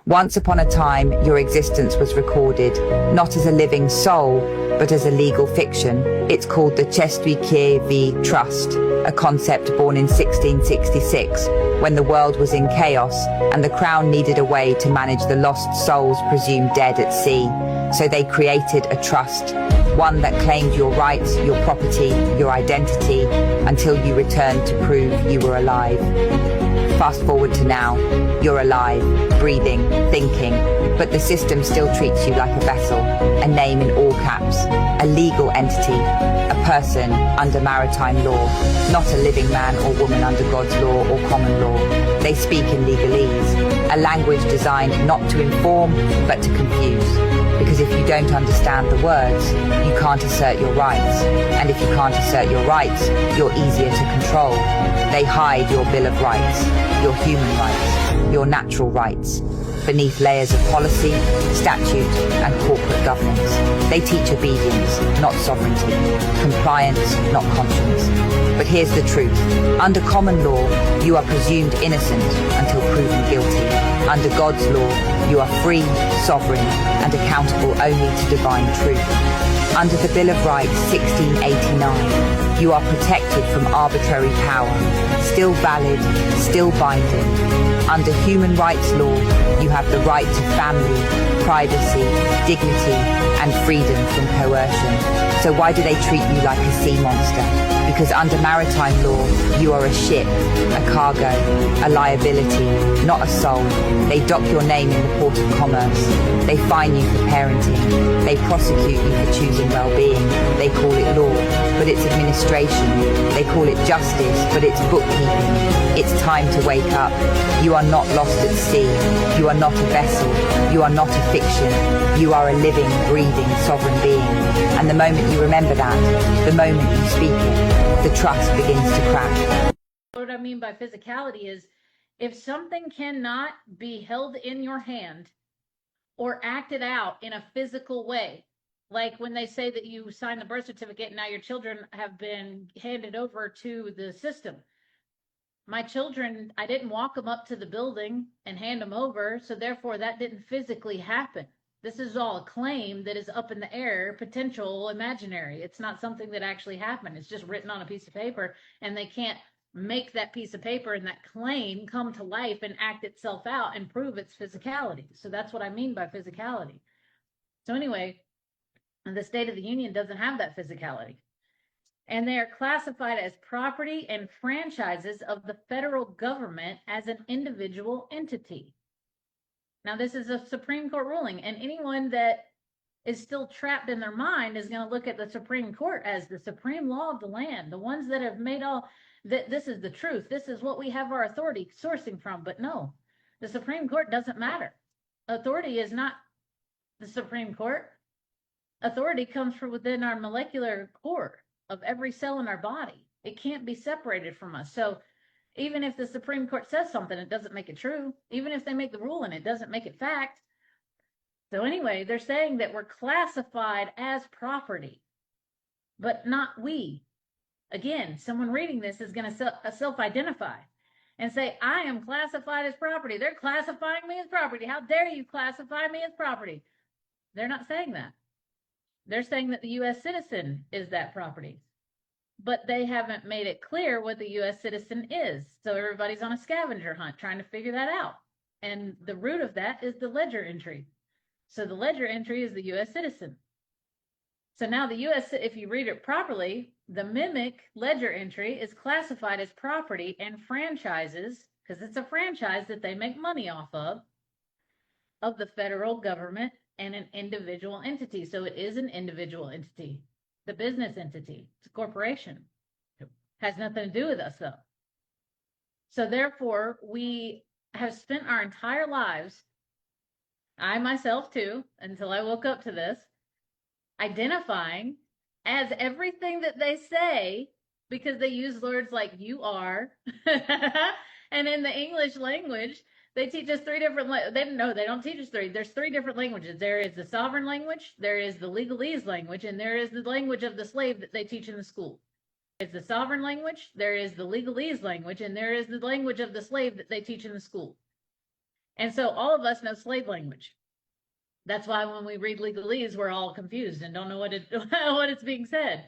Once upon a time, your existence was recorded, not as a living soul, but as a legal fiction. It's called the Csinált Trust, a concept born in 1666, when the world was in chaos and the crown needed a way to manage the lost souls presumed dead at sea. So they created a trust, one that claimed your rights, your property, your identity, until you returned to prove you were alive. Fast forward to now, you're alive, breathing, thinking, but the system still treats you like a vessel, a name in all caps, a legal entity, a person under maritime law, not a living man or woman under God's law or common law. They speak in legalese, a language designed not to inform, but to confuse. Because if you don't understand the words, you can't assert your rights. And if you can't assert your rights, you're easier to control. They hide your Bill of Rights, your human rights, your natural rights, beneath layers of policy, statute, and corporate governance. They teach obedience, not sovereignty, compliance, not conscience. But here's the truth. Under common law, you are presumed innocent until proven guilty. Under God's law, you are free, sovereign, and accountable only to divine truth. Under the Bill of Rights 1689, you are protected from arbitrary power, still valid, still binding. Under human rights law, you have the right to family, privacy, dignity, and freedom from coercion. So why do they treat you like a sea monster? Because under maritime law, you are a ship, a cargo, a liability, not a soul. They dock your name in the port of commerce. They fine you for parenting. They prosecute you for choosing well-being. They call it law, but it's administration. They call it justice, but it's bookkeeping. It's time to wake up. You are not lost at sea. You are not a vessel. You are not a fiction. You are a living, breathing, sovereign being. And the moment you remember that, the moment you speak it, the trust begins to crack. What I mean by physicality is if something cannot be held in your hand or acted out in a physical way, like when they say that you sign the birth certificate and now your children have been handed over to the system. My children, I didn't walk them up to the building and hand them over, so therefore that didn't physically happen. This is all a claim that is up in the air, potential, imaginary. It's not something that actually happened. It's just written on a piece of paper, and they can't make that piece of paper and that claim come to life and act itself out and prove its physicality. So that's what I mean by physicality. So anyway, the State of the Union doesn't have that physicality. And they are classified as property and franchises of the federal government as an individual entity. Now, this is a Supreme Court ruling, and anyone that is still trapped in their mind is going to look at the Supreme Court as the supreme law of the land, the ones that have made all that this is the truth. This is what we have our authority sourcing from. But no, the Supreme Court doesn't matter. Authority is not the Supreme Court. Authority comes from within our molecular core of every cell in our body. It can't be separated from us. So even if the Supreme Court says something, it doesn't make it true. Even if they make the ruling, it doesn't make it fact. So anyway, they're saying that we're classified as property, but not we. Again, someone reading this is going to self-identify and say, I am classified as property. They're classifying me as property. How dare you classify me as property? They're not saying that. They're saying that the U.S. citizen is that property. But they haven't made it clear what the U.S. citizen is. So everybody's on a scavenger hunt trying to figure that out. And the root of that is the ledger entry. So the ledger entry is the U.S. citizen. So now the U.S., if you read it properly, the mimic ledger entry is classified as property and franchises, because it's a franchise that they make money off of the federal government and an individual entity. So it is an individual entity. The business entity, it's a corporation. Has nothing to do with us though. So therefore, we have spent our entire lives, I myself too, until I woke up to this, identifying as everything that they say, because they use words like you are. And in the English language, they teach us three different, they don't teach us three. There's three different languages. There is the sovereign language, there is the legalese language, and there is the language of the slave that they teach in the school. There's the sovereign language, there is the legalese language, and there is the language of the slave that they teach in the school. And so all of us know slave language. That's why when we read legalese, we're all confused and don't know what it's being said.